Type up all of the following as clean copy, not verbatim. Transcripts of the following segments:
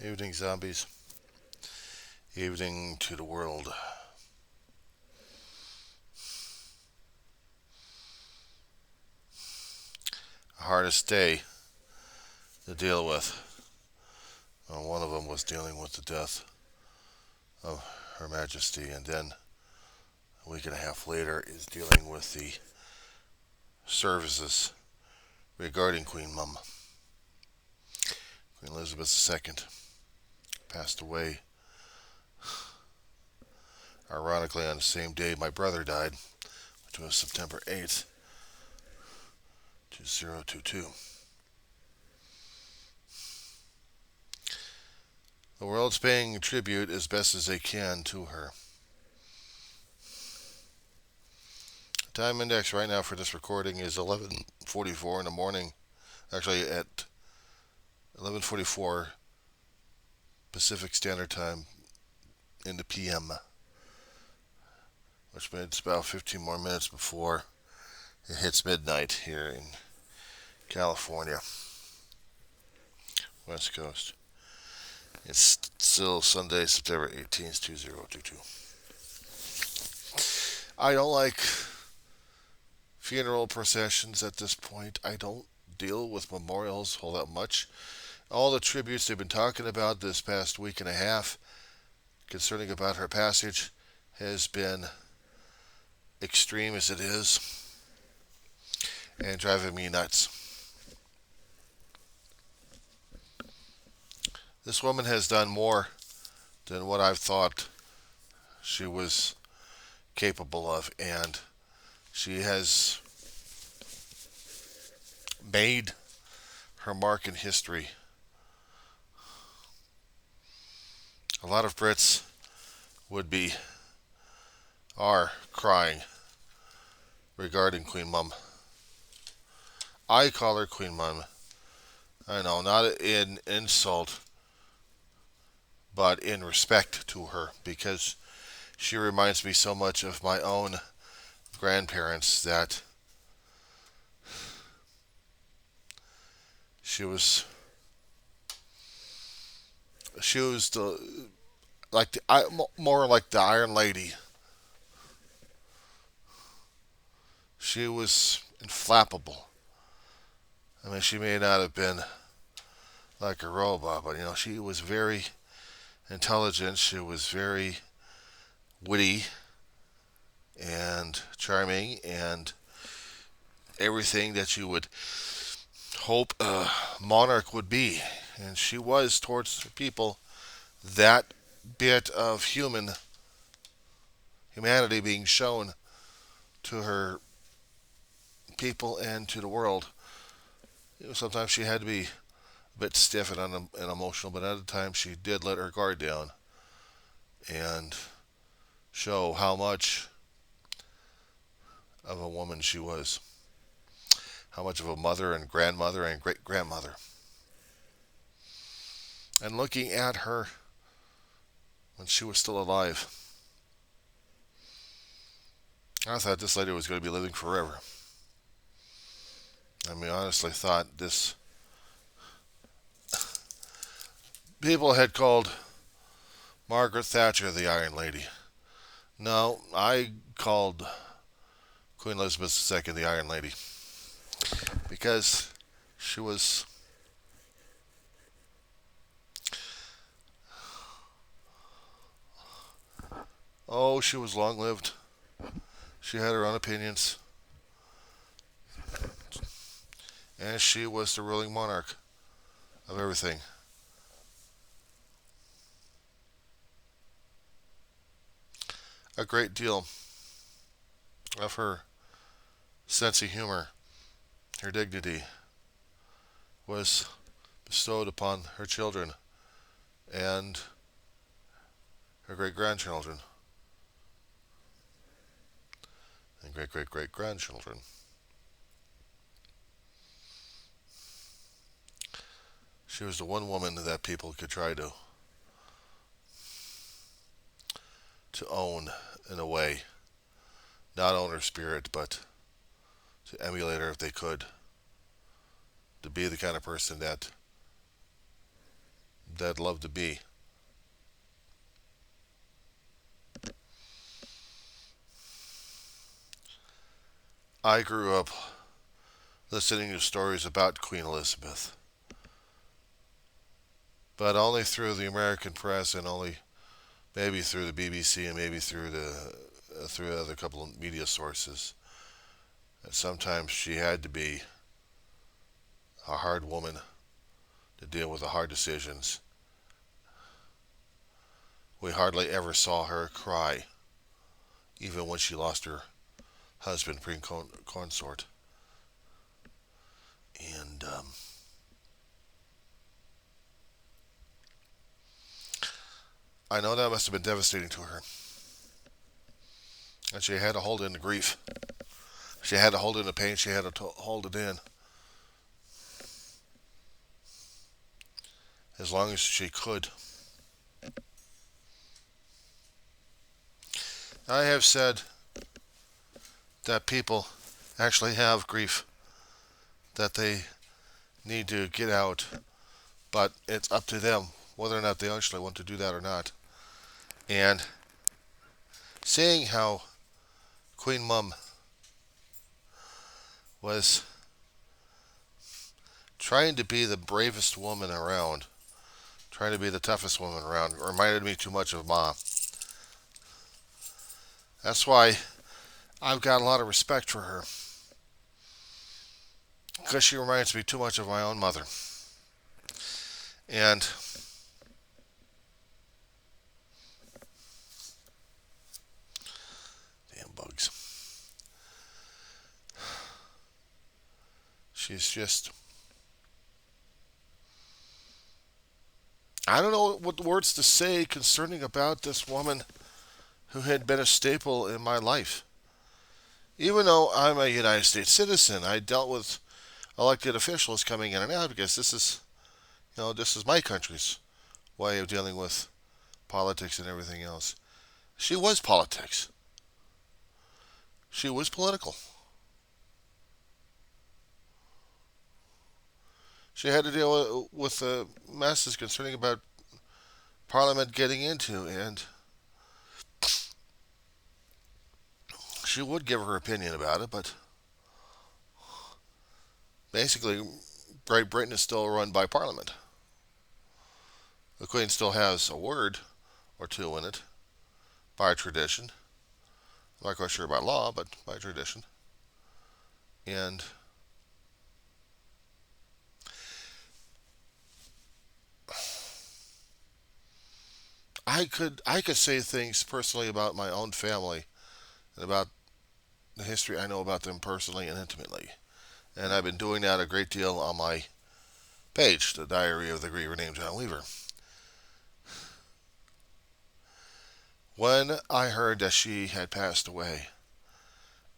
Evening, zombies. Evening to the world. Hardest day to deal with. One of them was dealing with the death of Her Majesty, and then a week and a half later is dealing with the services regarding Queen Mum. Queen Elizabeth II passed away, ironically, on the same day my brother died, which was September 8th, 2022. The world's paying tribute as best as they can to her. Time index right now for this recording is 11:44 in the morning. Actually, at 11:44 Pacific Standard Time in the PM, which means about 15 more minutes before it hits midnight here in California, West Coast. It's still Sunday, September 18th, 2022. I don't like funeral processions at this point. I don't deal with memorials all that much. All the tributes they've been talking about this past week and a half concerning about her passage has been extreme as it is and driving me nuts. This woman has done more than what I've thought she was capable of, and she has made her mark in history. A lot of Brits are crying regarding Queen Mum. I call her Queen Mum. I know, not in insult, but in respect to her, because she reminds me so much of my own grandparents that she was more like the Iron Lady. She was inflappable. I mean, she may not have been like a robot, but she was very intelligent. She was very witty and charming and everything that you would hope a monarch would be. And she was towards people that bit of humanity being shown to her people and to the world. Sometimes she had to be a bit stiff and emotional, but at other times she did let her guard down and show how much of a woman she was, how much of a mother and grandmother and great grandmother. And looking at her when she was still alive, I thought this lady was going to be living forever. I mean, honestly thought this. People had called Margaret Thatcher the Iron Lady. No, I called Queen Elizabeth II the Iron Lady because she was she was long lived. She had her own opinions, and she was the ruling monarch of everything. A great deal of her sense of humor, her dignity, was bestowed upon her children and her great grandchildren and great great great grandchildren. She was the one woman that people could try to own in a way. Not own her spirit, but to emulate her if they could. To be the kind of person that that love to be. I grew up listening to stories about Queen Elizabeth, but only through the American press and only maybe through the BBC and maybe through other couple of media sources. And sometimes she had to be a hard woman to deal with the hard decisions. We hardly ever saw her cry, even when she lost her husband, Queen Consort. And I know that must have been devastating to her. And she had to hold in the grief. She had to hold in the pain. She had to hold it in as long as she could. I have said that people actually have grief that they need to get out, but it's up to them whether or not they actually want to do that or not. And seeing how Queen Mum was trying to be the bravest woman around, trying to be the toughest woman around, reminded me too much of Ma. That's why I've got a lot of respect for her, because she reminds me too much of my own mother. And damn bugs. She's just, I don't know what words to say concerning about this woman who had been a staple in my life. Even though I'm a United States citizen, I dealt with elected officials coming in and out because this is my country's way of dealing with politics and everything else. She was politics. She was political. She had to deal with the messes concerning about Parliament getting into, and she would give her opinion about it, but basically, Great Britain is still run by Parliament. The Queen still has a word or two in it by tradition. I'm not quite sure about law, but by tradition. And I could say things personally about my own family and about the history I know about them personally and intimately. And I've been doing that a great deal on my page, The Diary of the Griever named John Weaver. When I heard that she had passed away,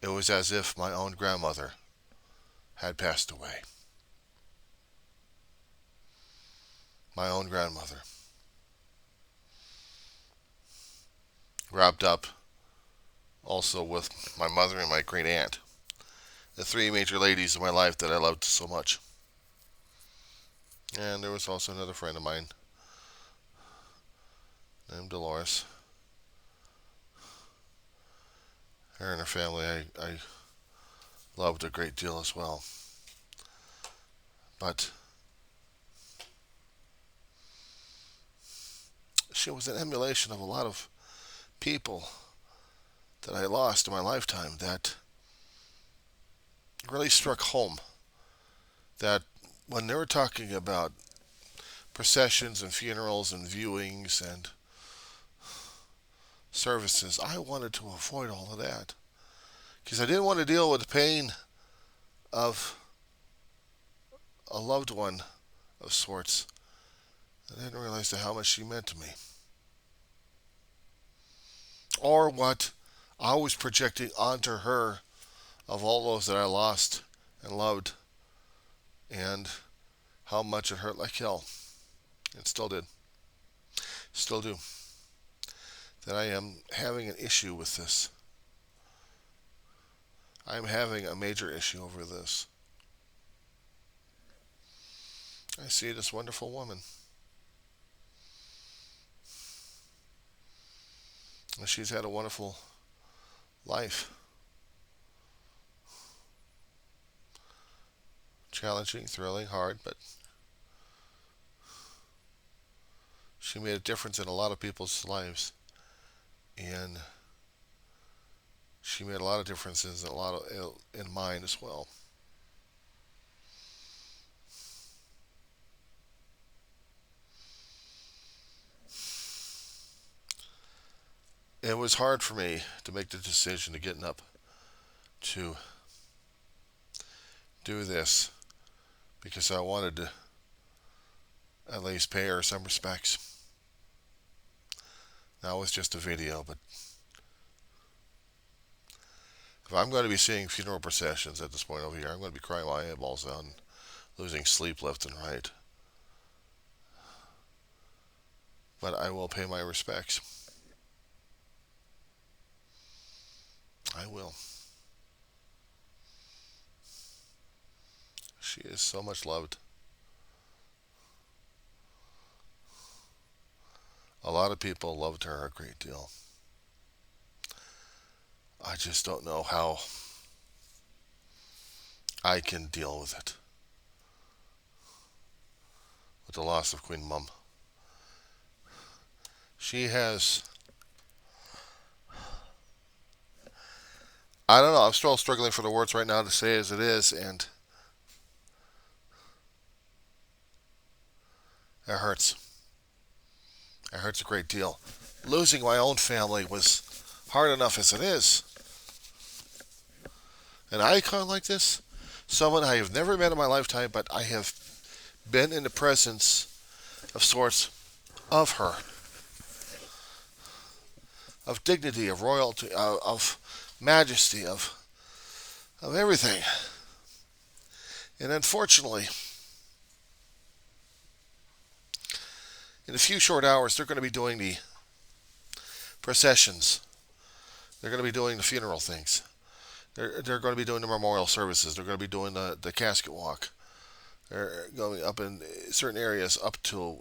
it was as if my own grandmother had passed away. My own grandmother. Wrapped up also with my mother and my great aunt. The three major ladies in my life that I loved so much. And there was also another friend of mine named Dolores. Her and her family I loved a great deal as well. But she was an emulation of a lot of people that I lost in my lifetime that really struck home. That when they were talking about processions and funerals and viewings and services, I wanted to avoid all of that. Because I didn't want to deal with the pain of a loved one of sorts. I didn't realize how much she meant to me. Or what I was projecting onto her of all those that I lost and loved, and how much it hurt like hell. It still did. Still do. That I am having an issue with this. I am having a major issue over this. I see this wonderful woman And she's had a wonderful life. Challenging, thrilling, hard, but she made a difference in a lot of people's lives. And she made a lot of differences in mine as well. It was hard for me to make the decision to getting up to do this because I wanted to at least pay her some respects. Now it's just a video, but if I'm going to be seeing funeral processions at this point over here, I'm going to be crying my eyeballs out and losing sleep left and right. But I will pay my respects. I will. She is so much loved. A lot of people loved her a great deal. I just don't know how I can deal with it. With the loss of Queen Mum. She has... I don't know, I'm still struggling for the words right now to say as it is, and it hurts. It hurts a great deal. Losing my own family was hard enough as it is. An icon like this, someone I have never met in my lifetime, but I have been in the presence of sorts of her, of dignity, of royalty, of majesty, of everything. And unfortunately, in a few short hours, they're going to be doing the processions. They're going to be doing the funeral things. They're going to be doing the memorial services. They're going to be doing the casket walk. They're going up in certain areas up to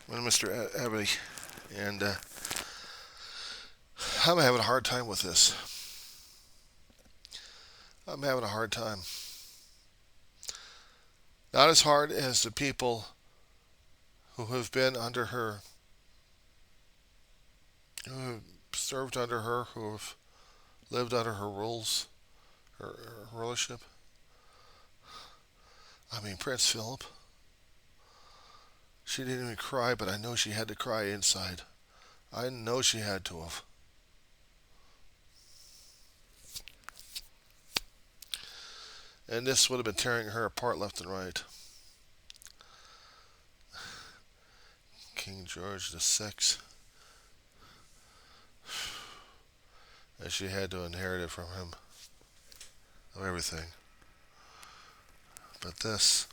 Mr. Abbey, and I'm having a hard time with this. I'm having a hard time. Not as hard as the people who have been under her, who have served under her, who have lived under her rules, her rulership. I mean, Prince Philip. She didn't even cry, but I know she had to cry inside. I know she had to have. And this would have been tearing her apart left and right. King George VI. And she had to inherit it from him. Of everything. But this,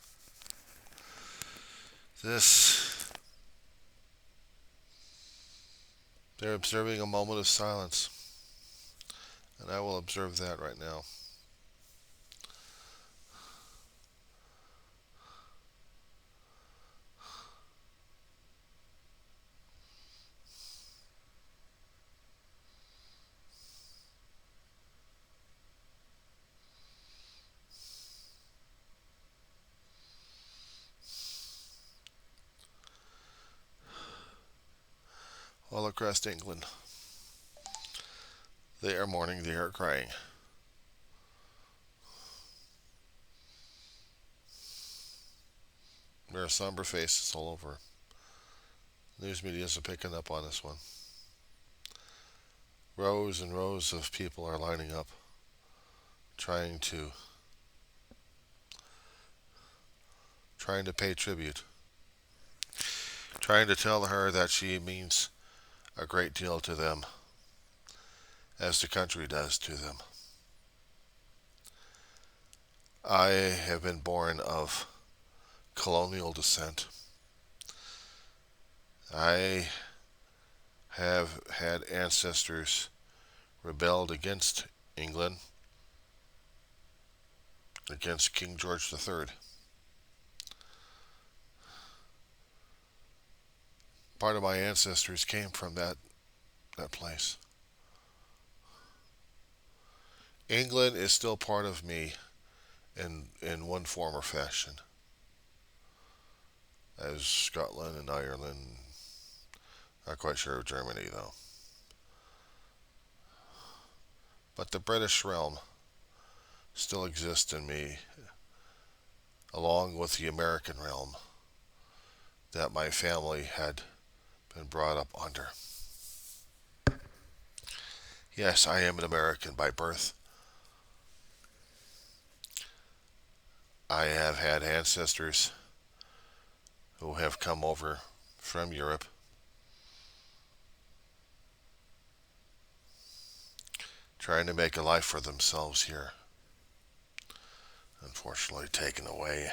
they're observing a moment of silence. And I will observe that right now. All across England, they are mourning, they are crying. There are somber faces all over. News medias are picking up on this one. Rows and rows of people are lining up, trying to pay tribute, trying to tell her that she means a great deal to them, as the country does to them. I have been born of colonial descent. I have had ancestors rebelled against England, against King George III. part of my ancestors came from that place. England is still part of me in one form or fashion, as Scotland and Ireland. Not quite sure of Germany though. But the British realm still exists in me, along with the American realm that my family had been brought up under. Yes, I am an American by birth. I have had ancestors who have come over from Europe, trying to make a life for themselves here. Unfortunately, taken away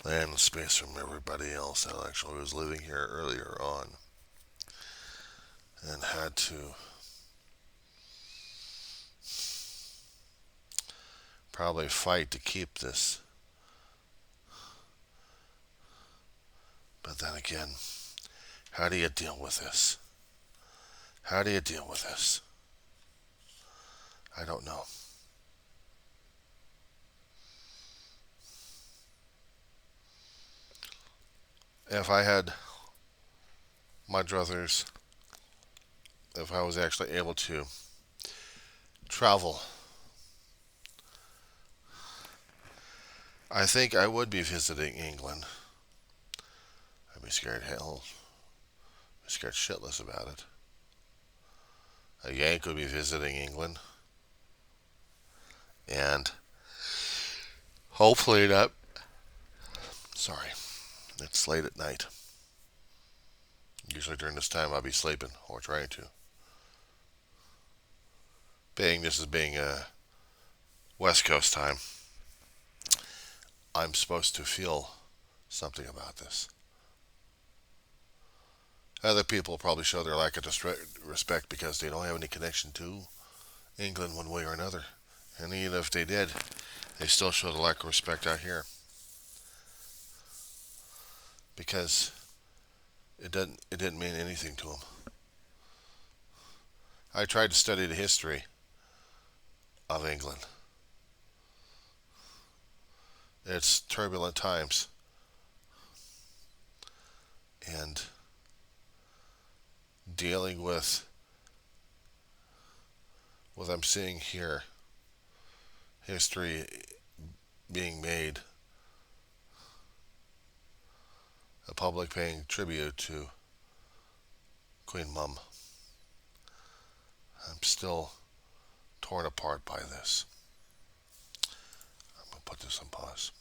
land and space from everybody else that actually was living here earlier on, and had to probably fight to keep this. But then again, how do you deal with this? How do you deal with this? I don't know. If I had my druthers, if I was actually able to travel, I think I would be visiting England. I'd be scared hell. I'd be scared shitless about it. A Yank would be visiting England. And hopefully not. Sorry. It's late at night. Usually during this time I'll be sleeping or trying to. This is being a West Coast time, I'm supposed to feel something about this. Other people probably show their lack of respect because they don't have any connection to England one way or another. And even if they did, they still show the lack of respect out here. Because it didn't mean anything to them. I tried to study the history of England. It's turbulent times. And dealing with what I'm seeing here, history being made, a public paying tribute to Queen Mum. I'm still torn apart by this. I'm going to put this on pause.